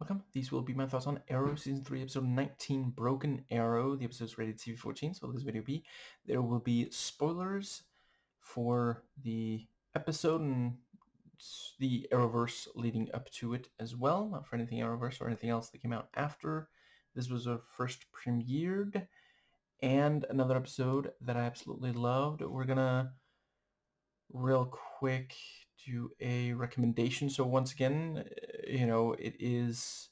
welcome. These will be my thoughts on Arrow Season 3, Episode 19, Broken Arrow. The episode is rated TV-14, so this video will be. There will be spoilers for the episode and the Arrowverse leading up to it as well. Not for anything Arrowverse or anything else that came out after this was first premiered. And another episode that I absolutely loved. We're gonna real quick do a recommendation. So once again, it is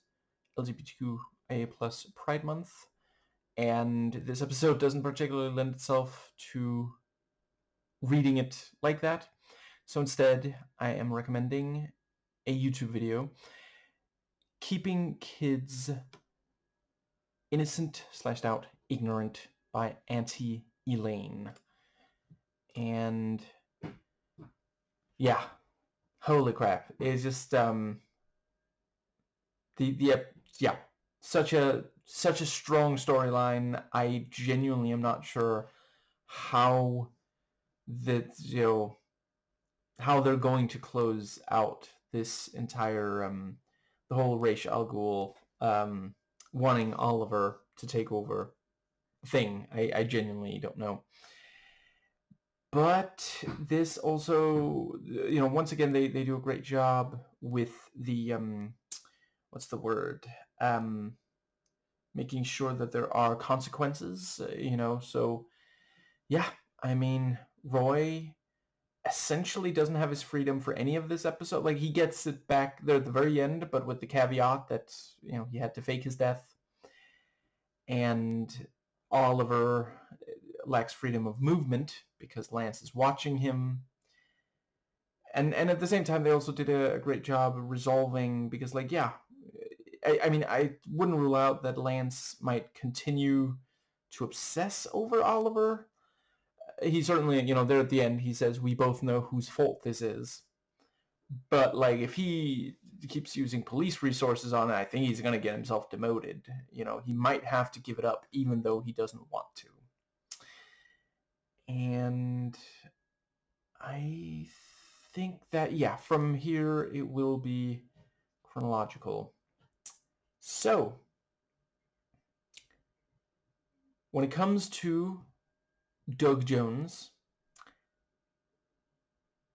LGBTQIA plus Pride Month, and this episode doesn't particularly lend itself to reading it like that. So instead, I am recommending a YouTube video, Keeping Kids Innocent/out Ignorant by Auntie Elaine. And yeah, holy crap! It's just such a strong storyline. I genuinely am not sure how how they're going to close out this entire the whole Ra's al Ghul wanting Oliver to take over thing. I genuinely don't know. But this also, once again, they do a great job with the, what's the word? Making sure that there are consequences, so, yeah, I mean, Roy essentially doesn't have his freedom for any of this episode. Like, he gets it back there at the very end, but with the caveat that, he had to fake his death. And Oliver lacks freedom of movement because Lance is watching him. And at the same time, they also did a great job of resolving, because, like, yeah, I mean, I wouldn't rule out that Lance might continue to obsess over Oliver. He certainly, there at the end, he says, we both know whose fault this is. But, like, if he keeps using police resources on it, I think he's going to get himself demoted. He might have to give it up, even though he doesn't want to. And I think that, yeah, from here it will be chronological. So, when it comes to Doug Jones,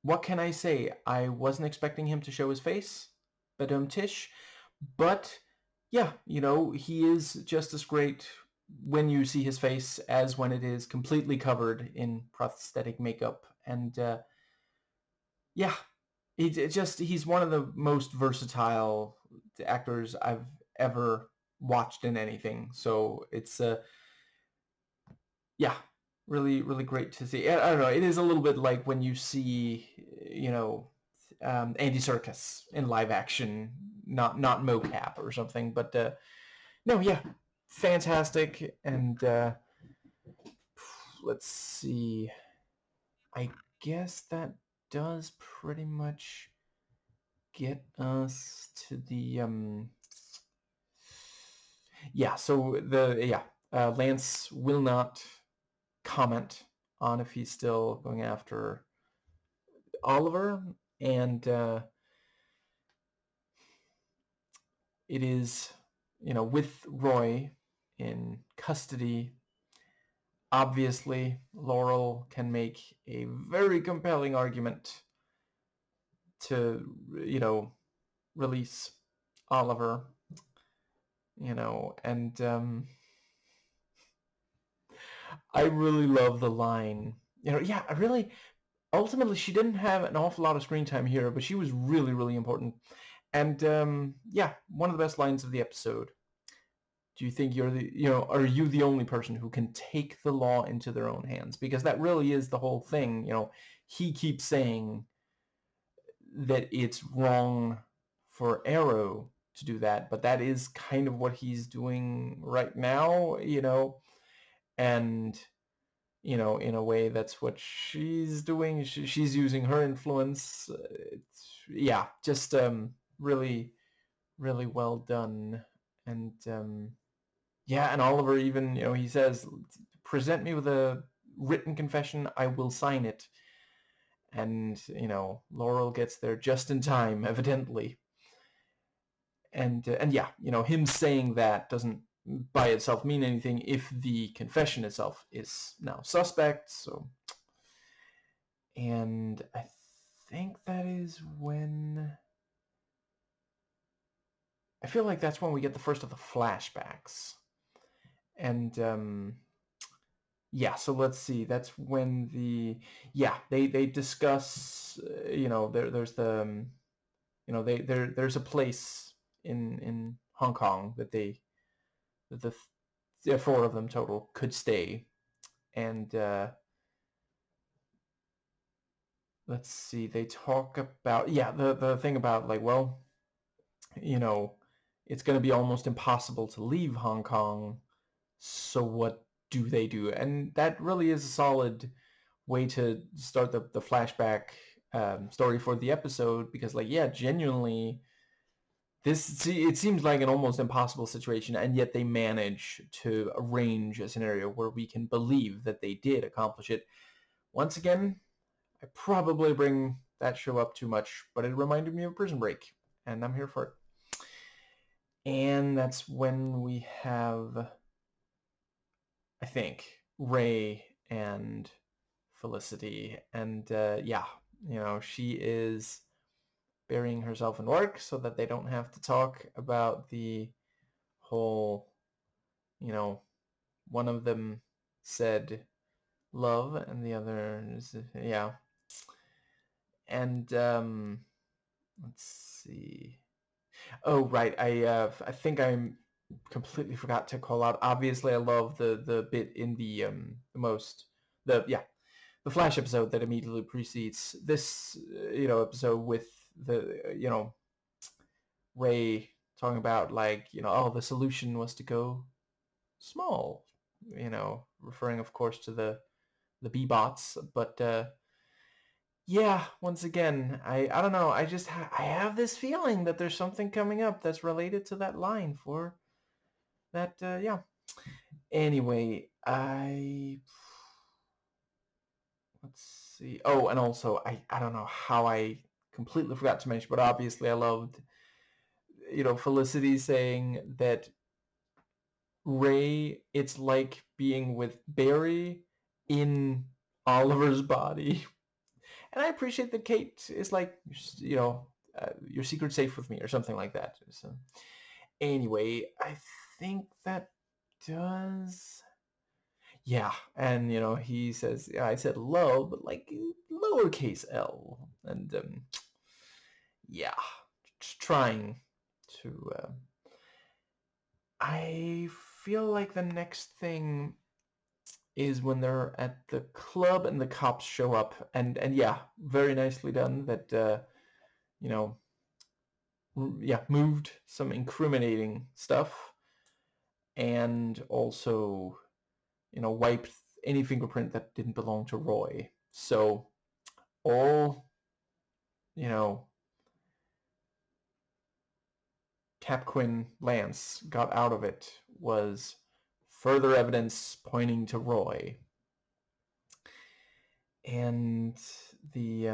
what can I say? I wasn't expecting him to show his face, tish, but yeah, he is just as great when you see his face as when it is completely covered in prosthetic makeup. And yeah, he's one of the most versatile actors I've ever watched in anything. So it's yeah, really, really great to see. I don't know, it is a little bit like when you see, Andy Serkis in live action, not mocap or something, but no, yeah, fantastic. And let's see, I guess that does pretty much get us to the so Lance will not comment on if he's still going after Oliver, and it is, with Roy in custody, obviously Laurel can make a very compelling argument to, release Oliver, and I really love the line, I really, ultimately, she didn't have an awful lot of screen time here, but she was really, really important. And one of the best lines of the episode. Do you think are you the only person who can take the law into their own hands? Because that really is the whole thing. He keeps saying that it's wrong for Arrow to do that, but that is kind of what he's doing right now, and in a way, that's what she's doing. She's using her influence. Just really, really well done. And and Oliver even, he says, present me with a written confession, I will sign it. And, Laurel gets there just in time, evidently. and yeah, him saying that doesn't by itself mean anything if the confession itself is now suspect. So, and I think that is when I feel like that's when we get the first of the flashbacks. And yeah, so let's see. That's when they discuss. There's the there's a place in Hong Kong that the four of them total could stay, and let's see. They talk about the thing about like, well, it's going to be almost impossible to leave Hong Kong. So what do they do? And that really is a solid way to start the flashback story for the episode, because like, yeah, genuinely it seems like an almost impossible situation, and yet they manage to arrange a scenario where we can believe that they did accomplish it. Once again, I probably bring that show up too much, but it reminded me of Prison Break, and I'm here for it. And that's when we have, I think, Ray and Felicity, and she is burying herself in work so that they don't have to talk about the whole, one of them said love and the other is, yeah. And let's see. Oh, right. I think I completely forgot to call out. Obviously, I love the bit in the Flash episode that immediately precedes this, episode with the, Ray talking about like, oh, the solution was to go small, referring, of course, to the B-bots. But yeah, once again, I don't know. I just I have this feeling that there's something coming up that's related to that line for that. Yeah. Anyway, let's see. Oh, and also I don't know how I completely forgot to mention, but obviously I loved, Felicity saying that Ray, it's like being with Barry in Oliver's body. And I appreciate that Kate is like, your secret's safe with me or something like that. So anyway, I think that does. Yeah, and he says, yeah, I said love, but like lowercase l, and yeah, trying to. I feel like the next thing is when they're at the club and the cops show up, and yeah, very nicely done that. You know, moved some incriminating stuff, and also, wiped any fingerprint that didn't belong to Roy. So all, you know, Cap Quinn Lance got out of it was further evidence pointing to Roy. And the,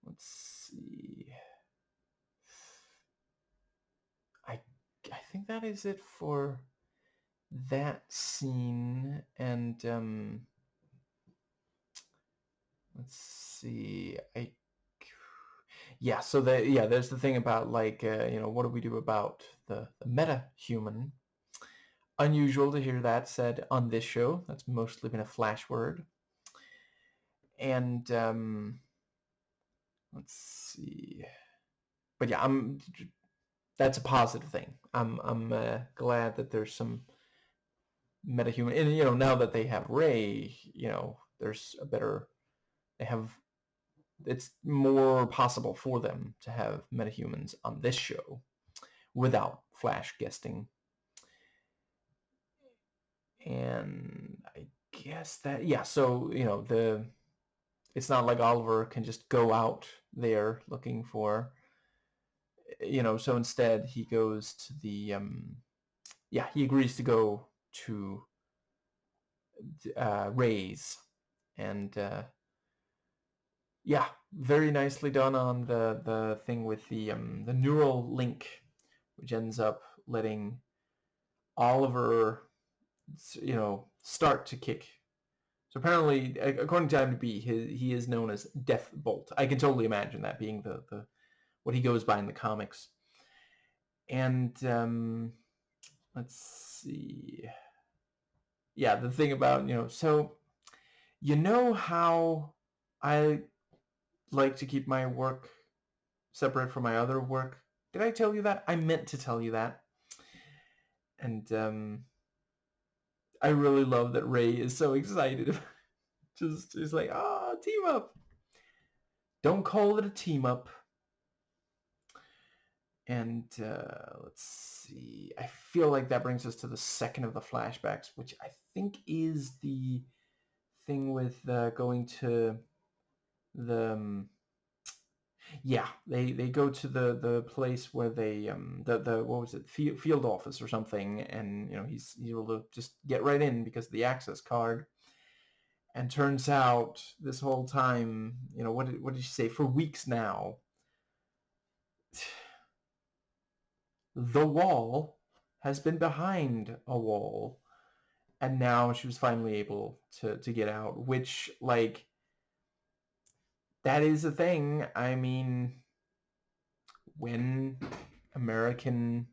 let's see. I think that is it for that scene. And let's see. So there's the thing about like, what do we do about the meta-human? Unusual to hear that said on this show. That's mostly been a Flash word. And let's see. But yeah, that's a positive thing. I'm glad that there's some metahuman, and now that they have Ray, there's it's more possible for them to have metahumans on this show without Flash guesting. And I guess that, yeah, so it's not like Oliver can just go out there looking for, so instead he goes to the he agrees to go to Ray's, and yeah, very nicely done on the thing with the neural link, which ends up letting Oliver, start to kick. So apparently, according to IMDb, he is known as Death Bolt. I can totally imagine that being the what he goes by in the comics. And let's see. Yeah, the thing about, so you know how I like to keep my work separate from my other work? Did I tell you that? I meant to tell you that. And I really love that Ray is so excited. Just is like, team up. Don't call it a team up. And let's see. I feel like that brings us to the second of the flashbacks, which I think is the thing with going to the yeah, they go to the place where they the what was it, field office or something, and he's able to just get right in because of the access card. And turns out this whole time, what did she say, for weeks now, the wall has been behind a wall, and now she was finally able to get out, which, like, that is a thing. I mean, when American,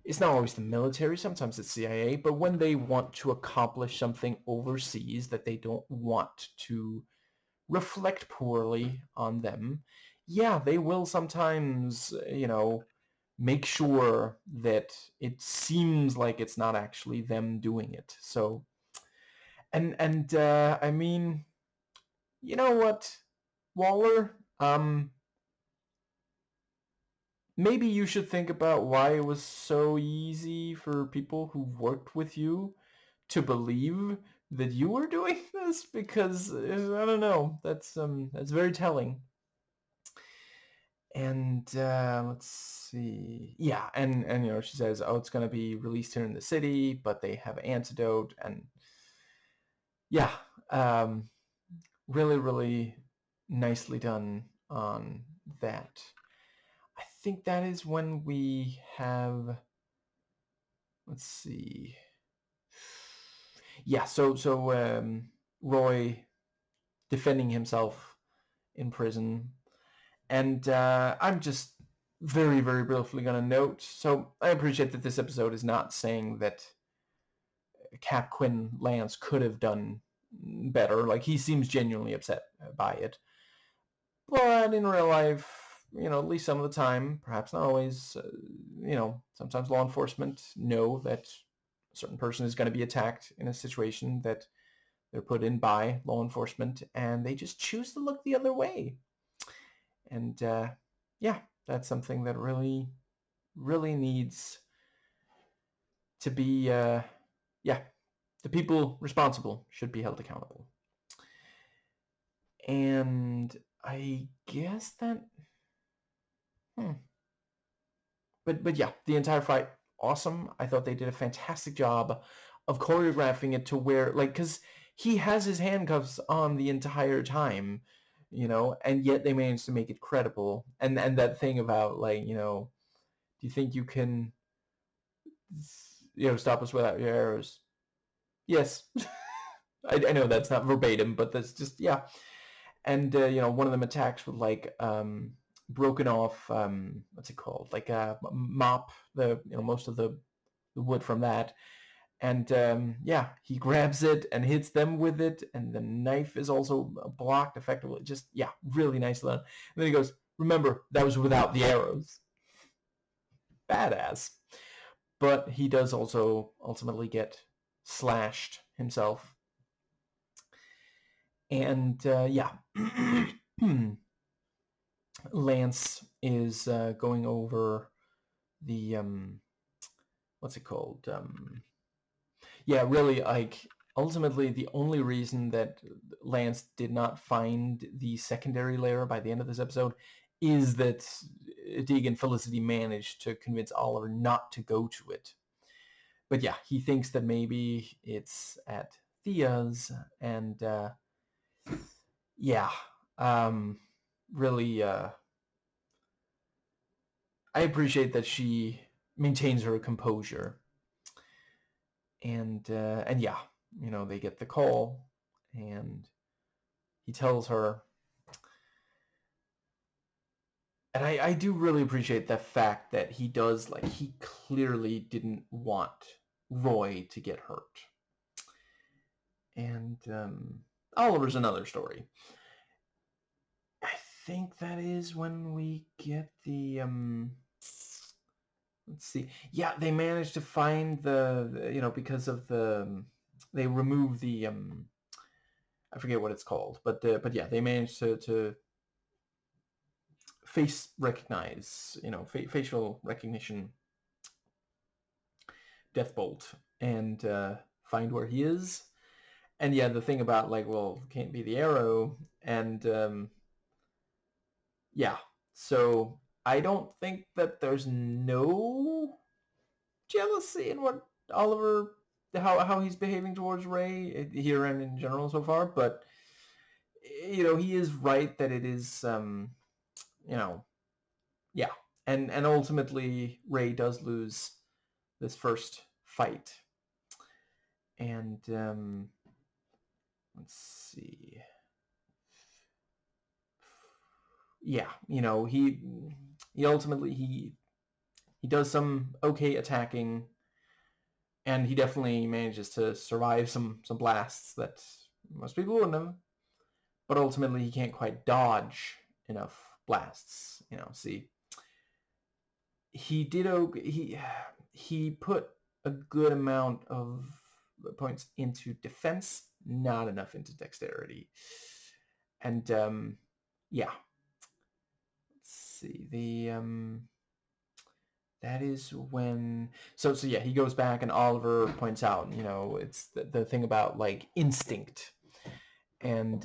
it's not always the military, sometimes it's CIA, but when they want to accomplish something overseas that they don't want to reflect poorly on them, yeah, they will sometimes, make sure that it seems like it's not actually them doing it. So, and I mean, you know what, Waller, maybe you should think about why it was so easy for people who worked with you to believe that you were doing this, because I don't know, that's very telling. And let's see. Yeah, and she says, "Oh, it's going to be released here in the city, but they have antidote." And yeah, um, really, really nicely done on that. I think that is when we have. Let's see. Yeah, so Roy defending himself in prison. And I'm just very, very briefly going to note, so I appreciate that this episode is not saying that Cap Quinn Lance could have done better. Like, he seems genuinely upset by it. But in real life, at least some of the time, perhaps not always, sometimes law enforcement know that a certain person is going to be attacked in a situation that they're put in by law enforcement, and they just choose to look the other way. And yeah, that's something that really, really needs to be, yeah, the people responsible should be held accountable. And I guess that, but yeah, the entire fight, awesome. I thought they did a fantastic job of choreographing it to where, like, because he has his handcuffs on the entire time, and yet they managed to make it credible. And that thing about, like, do you think you can, stop us without your arrows? Yes. I know that's not verbatim, but that's just, yeah. And one of them attacks with, like, broken off, what's it called, like a mop, the most of the wood from that. And yeah, he grabs it and hits them with it, and the knife is also blocked effectively. Just, yeah, really nice done. And then he goes, remember, that was without the arrows. Badass. But he does also ultimately get slashed himself. And yeah, Lance is going over the what's it called? Yeah, really, like, ultimately the only reason that Lance did not find the secondary layer by the end of this episode is that Deegan and Felicity managed to convince Oliver not to go to it. But yeah, he thinks that maybe it's at Thea's, and yeah, Really, I appreciate that she maintains her composure. And yeah, they get the call, and he tells her, and I do really appreciate the fact that he does, like, he clearly didn't want Roy to get hurt. And Oliver's another story. I think that is when we get the let's see. Yeah, they managed to find because of they remove the I forget what it's called, but yeah, they managed to face recognize, facial recognition Deathbolt, and find where he is. And yeah, the thing about, like, well, can't be the arrow, and yeah, so I don't think that there's no jealousy in what Oliver, how he's behaving towards Ray here and in general so far, but he is right that it is yeah, and ultimately Ray does lose this first fight, and let's see. Yeah, he ultimately he does some okay attacking, and he definitely manages to survive some blasts that most people wouldn't have. But ultimately, he can't quite dodge enough blasts. See, he did he put a good amount of points into defense, not enough into dexterity, and yeah. Let's see, that is when, so yeah, he goes back, and Oliver points out, it's the thing about, like, instinct, and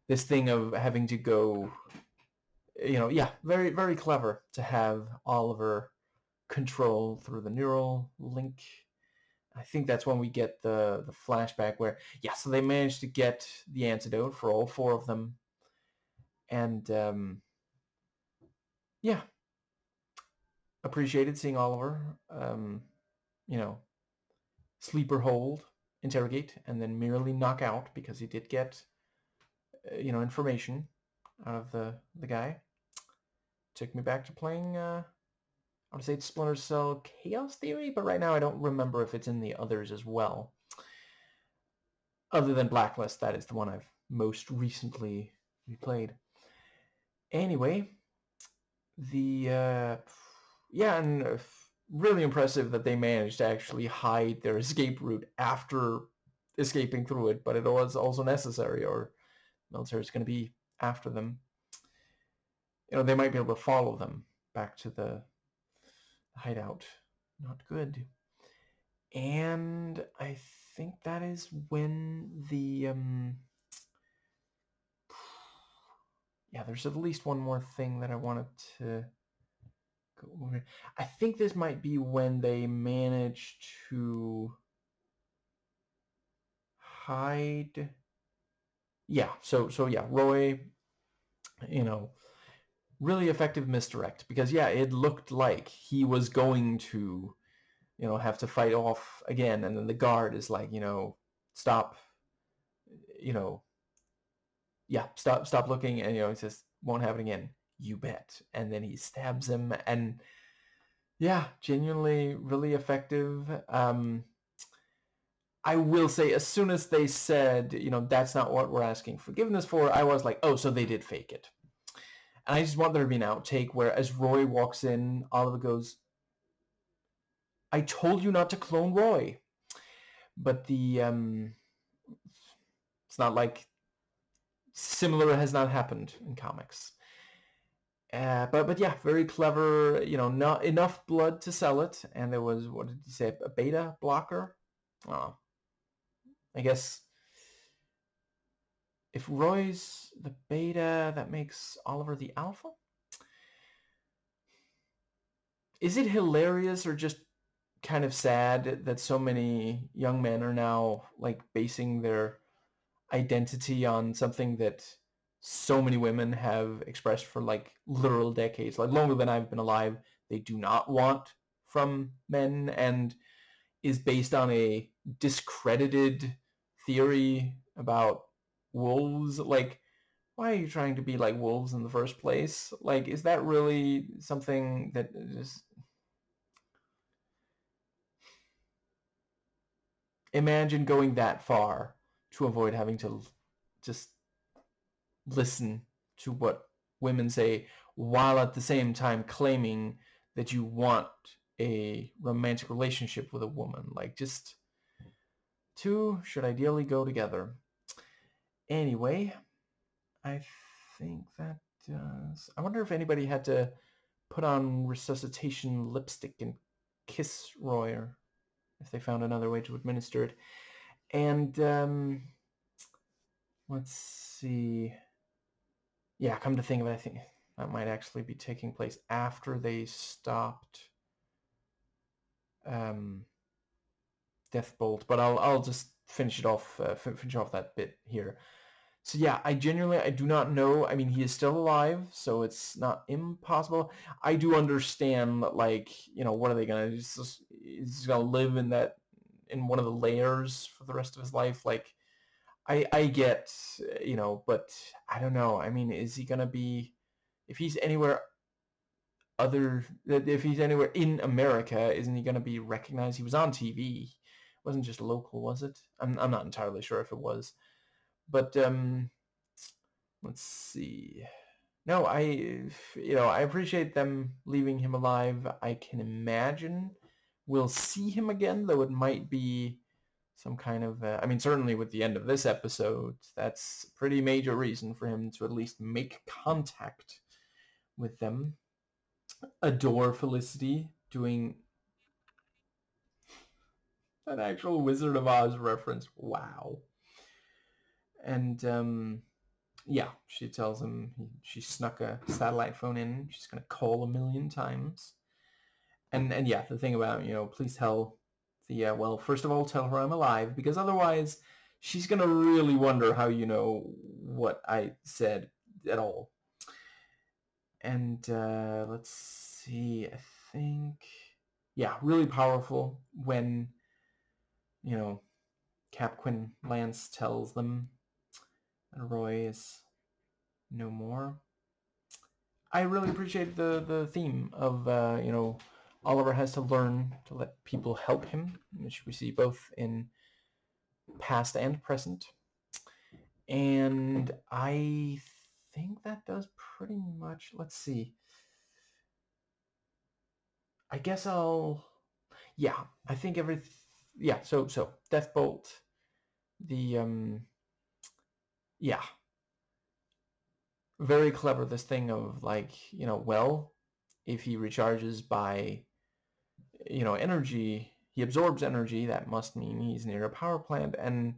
this thing of having to go, yeah, very, very clever to have Oliver control through the neural link. I think that's when we get the flashback where, yeah, so they managed to get the antidote for all four of them, and yeah, appreciated seeing Oliver, you know, sleeper hold, interrogate, and then merely knock out, because he did get, information out of the guy. Took me back to playing, I would say it's Splinter Cell Chaos Theory, but right now I don't remember if it's in the others as well. Other than Blacklist, that is the one I've most recently replayed. Anyway, yeah, and really impressive that they managed to actually hide their escape route after escaping through it, but it was also necessary, or military is going to be after them. They might be able to follow them back to the hideout. Not good. And I think that is when the yeah, there's at least one more thing that I wanted to go over. I think this might be when they manage to hide. Yeah, so yeah, Roy, really effective misdirect, because yeah, it looked like he was going to, have to fight off again, and then the guard is like, stop, yeah, stop looking, and he says, won't happen again, you bet, and then he stabs him, and yeah, genuinely really effective. I will say, as soon as they said, that's not what we're asking forgiveness for, I was like, oh, so they did fake it. And I just want there to be an outtake where, as Roy walks in, Oliver goes, I told you not to clone Roy. But it's not like similar has not happened in comics. But yeah, very clever, not enough blood to sell it. And there was, what did he say, a beta blocker? Oh, I guess if Roy's the beta, that makes Oliver the alpha? Is it hilarious or just kind of sad that so many young men are now, like, basing their identity on something that so many women have expressed for like literal decades, like longer than I've been alive, they do not want from men, and is based on a discredited theory about wolves. Like, why are you trying to be like wolves in the first place? Like, is that really something that is... Imagine going that far to avoid having to just listen to what women say, while at the same time claiming that you want a romantic relationship with a woman. Like, just two should ideally go together. Anyway, I think that does... I wonder if anybody had to put on resuscitation lipstick and kiss Roy, or if they found another way to administer it. And let's see. Yeah, come to think of it, I think that might actually be taking place after they stopped Deathbolt. But I'll just finish it off, finish off that bit here. So yeah, I do not know. I mean, he is still alive, so it's not impossible. I do understand that, like, you know, what are they gonna do? He's gonna live in one of the layers for the rest of his life. Like, I get, you know, but I don't know. I mean, is he gonna be, if he's anywhere if he's anywhere in America, isn't he gonna be recognized? He was on TV. It wasn't just local, was it? I'm not entirely sure if it was. But let's see. No, I appreciate them leaving him alive. I can imagine we'll see him again, though it might be some kind of, I mean, certainly with the end of this episode, that's a pretty major reason for him to at least make contact with them. Adore Felicity doing an actual Wizard of Oz reference. Wow. And yeah, she tells him she snuck a satellite phone in. She's going to call 1,000,000 times. And yeah, the thing about, you know, please tell the, well, first of all, tell her I'm alive, because otherwise she's going to really wonder how you know what I said at all. And let's see, I think, yeah, really powerful when, you know, Cap Quinn Lance tells them that Roy is no more. I really appreciate the theme of, you know, Oliver has to learn to let people help him, which we see both in past and present. And I think that does pretty much, let's see. I guess yeah, I think yeah, so Deathbolt, the, yeah, very clever, this thing of, like, you know, well, if he recharges by, you know, energy, he absorbs energy, that must mean he's near a power plant. And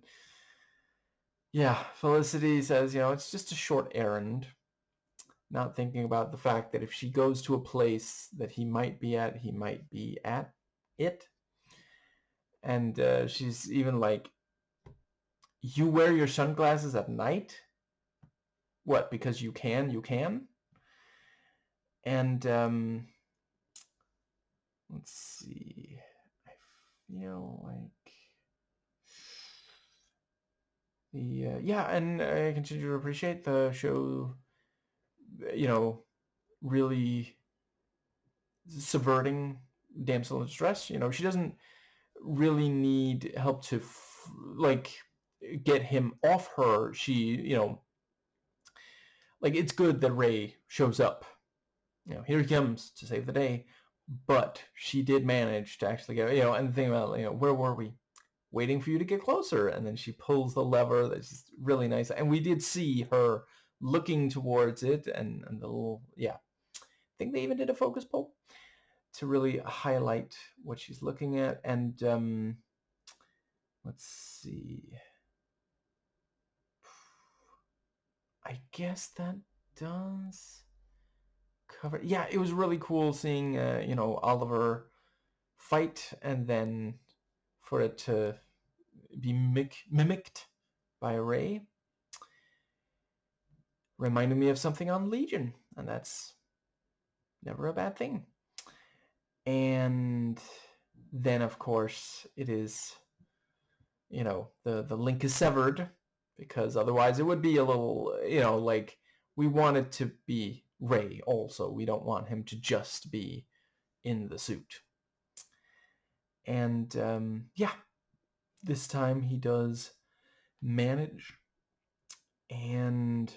yeah, Felicity says, you know, it's just a short errand, not thinking about the fact that if she goes to a place that he might be at it. And she's even like, you wear your sunglasses at night? What, because you can? And let's see, I feel like the yeah, and I continue to appreciate the show, you know, really subverting damsel in distress. You know, she doesn't really need help to like get him off her. She, you know, like, it's good that Ray shows up. You know, here he comes to save the day, but she did manage to actually get, you know, and the thing about, you know, where were we? Waiting for you to get closer, and then she pulls the lever. That's really nice, and we did see her looking towards it, and the little, yeah, I think they even did a focus pull to really highlight what she's looking at. And let's see, I guess that does cover. Yeah, it was really cool seeing you know, Oliver fight, and then for it to be mimicked by Ray. reminded me of something on Legion, and that's never a bad thing. And then, of course, it is, the link is severed, because otherwise it would be a little, like, we want it to be Rey also. We don't want him to just be in the suit. And yeah, this time he does manage, and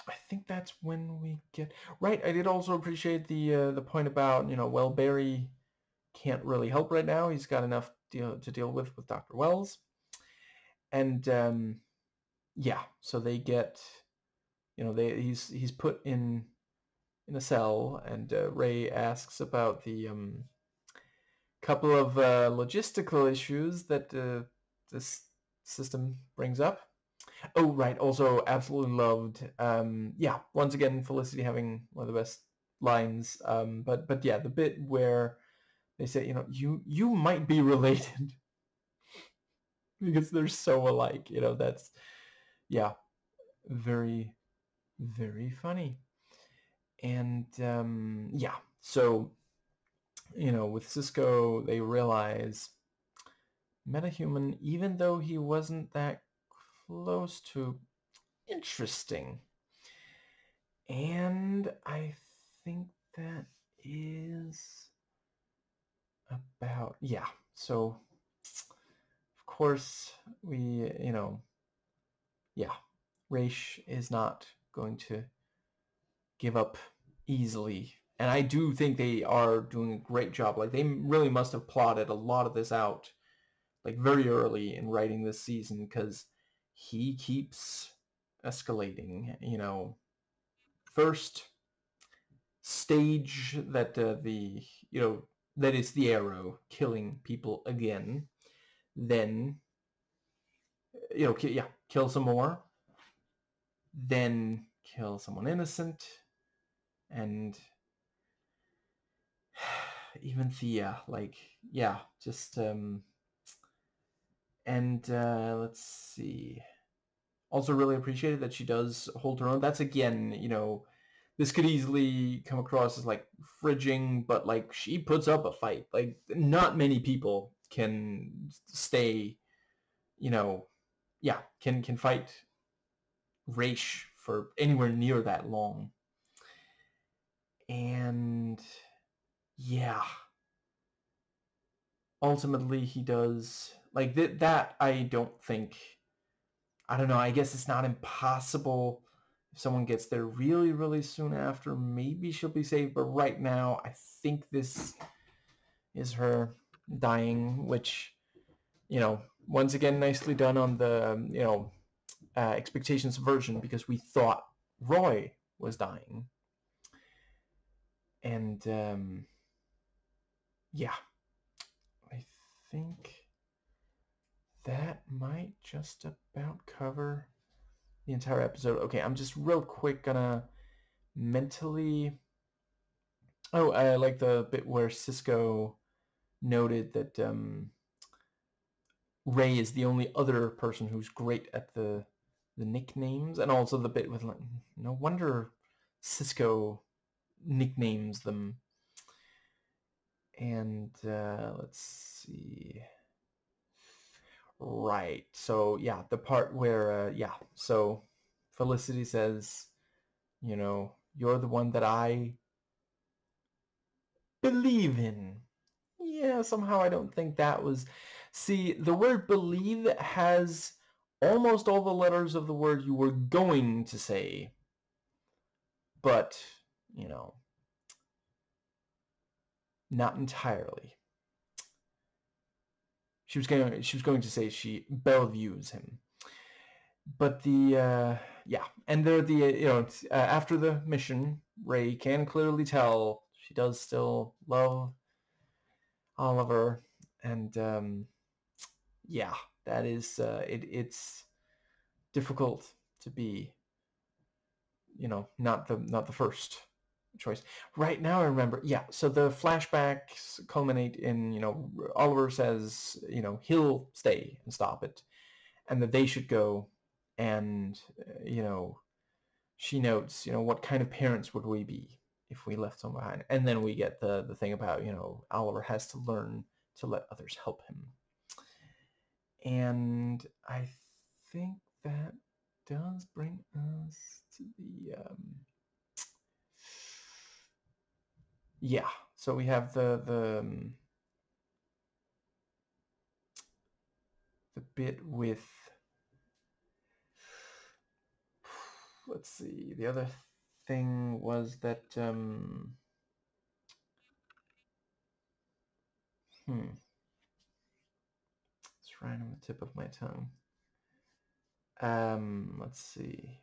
I think that's when we get right. I did also appreciate the point about, well, Barry can't really help right now. He's got enough to deal with Dr. Wells, and yeah, so they get, he's put in a cell, and Rey asks about the couple of logistical issues that this system brings up. Oh, right. Also, absolutely loved. Yeah, once again, Felicity having one of the best lines. But yeah, the bit where they say, you might be related, because they're so alike. That's, yeah, very, very funny. And yeah, so with Cisco, they realize metahuman, even though he wasn't that close to interesting. And I think that is about, yeah. So, of course, we, yeah, Raish is not going to give up easily. And I do think they are doing a great job. Like, they really must have plotted a lot of this out, like, very early in writing this season, because he keeps escalating. First stage that that is the arrow killing people again, then kill some more, then kill someone innocent, and even Thea, like, yeah, just and let's see. Also really appreciated that she does hold her own. That's, again, this could easily come across as like fridging, but like, she puts up a fight. Like, not many people can stay, can fight Raish for anywhere near that long. And yeah, ultimately he does, like, that I don't think, I don't know, I guess it's not impossible. If someone gets there really, really soon after, maybe she'll be saved. But right now, I think this is her dying, which, once again, nicely done on the, expectations version, because we thought Roy was dying. And yeah, I think that might just about cover the entire episode. Okay, I'm just real quick gonna mentally... Oh, I like the bit where Cisco noted that Rey is the only other person who's great at the nicknames, and also the bit with, like, no wonder Cisco nicknames them. And let's see. Right. So yeah, the part where so Felicity says, you're the one that I believe in. Yeah, somehow I don't think that was... See, the word believe has almost all the letters of the word you were going to say, but, not entirely. She was going to say she Belleviews him. But the yeah, and they're the after the mission, Rey can clearly tell she does still love Oliver, and yeah, that is it's difficult to be, not the first choice. Right now, I remember, yeah. So the flashbacks culminate in, Oliver says, he'll stay and stop it, and that they should go, and she notes, what kind of parents would we be if we left someone behind? And then we get the thing about, Oliver has to learn to let others help him. And I think that does bring us to the yeah. So we have the bit with, let's see, the other thing was that it's right on the tip of my tongue. Let's see.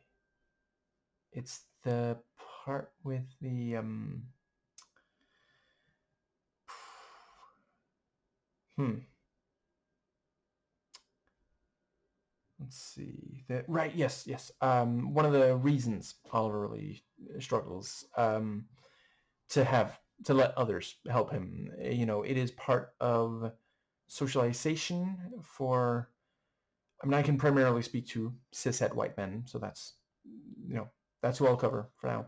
It's the part with the let's see. Right, yes. One of the reasons Oliver really struggles to let others help him, it is part of socialization for, I can primarily speak to cishet white men, so that's who I'll cover for now.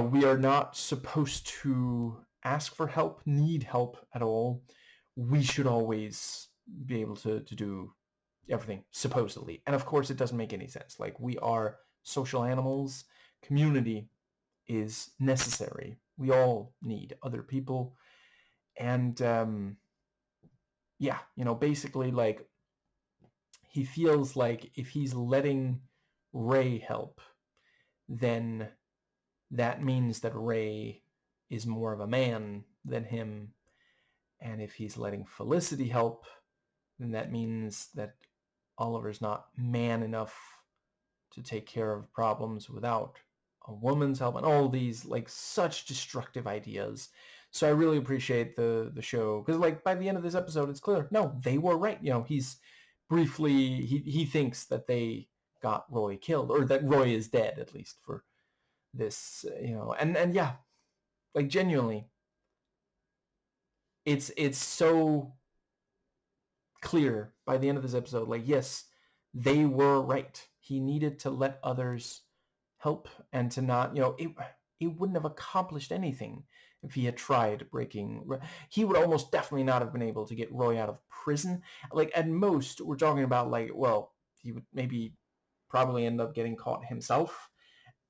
We are not supposed to ask for help, need help at all. We should always be able to do everything, supposedly. And of course, it doesn't make any sense. Like, we are social animals. Community is necessary. We all need other people. And basically, like, he feels like if he's letting Ray help, then that means that Ray is more of a man than him. And if he's letting Felicity help, then that means that Oliver's not man enough to take care of problems without a woman's help, and all these, like, such destructive ideas. So I really appreciate the show, because, like, by the end of this episode, it's clear, no, they were right. He's briefly, he thinks that they got Roy killed, or that Roy is dead, at least for this, and yeah, like, genuinely, it's so clear by the end of this episode, like, yes, they were right. He needed to let others help, and to not, it wouldn't have accomplished anything if he had tried breaking. He would almost definitely not have been able to get Roy out of prison. Like, at most, we're talking about, like, well, he would maybe probably end up getting caught himself,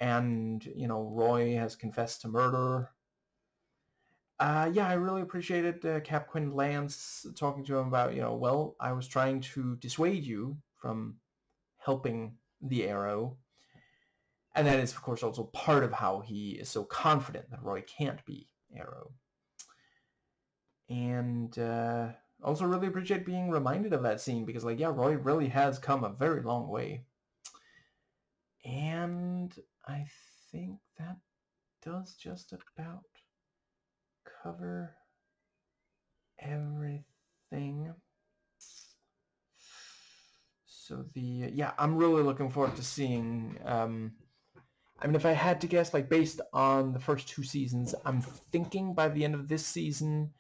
and, Roy has confessed to murder. Yeah, I really appreciated Cap Quinn Lance talking to him about, well, I was trying to dissuade you from helping the Arrow. And that is, of course, also part of how he is so confident that Roy can't be Arrow. And also really appreciate being reminded of that scene, because, like, yeah, Roy really has come a very long way. And I think that does just about cover everything. So I'm really looking forward to seeing, if I had to guess, like, based on the first two seasons, I'm thinking by the end of this season,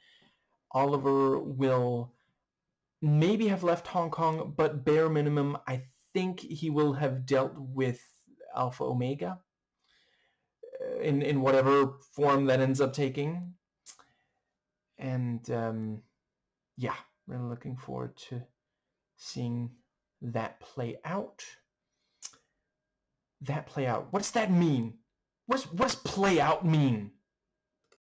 Oliver will maybe have left Hong Kong, but bare minimum, I think he will have dealt with Alpha Omega in whatever form that ends up taking. And really looking forward to seeing that play out. What does that mean? What does play out mean?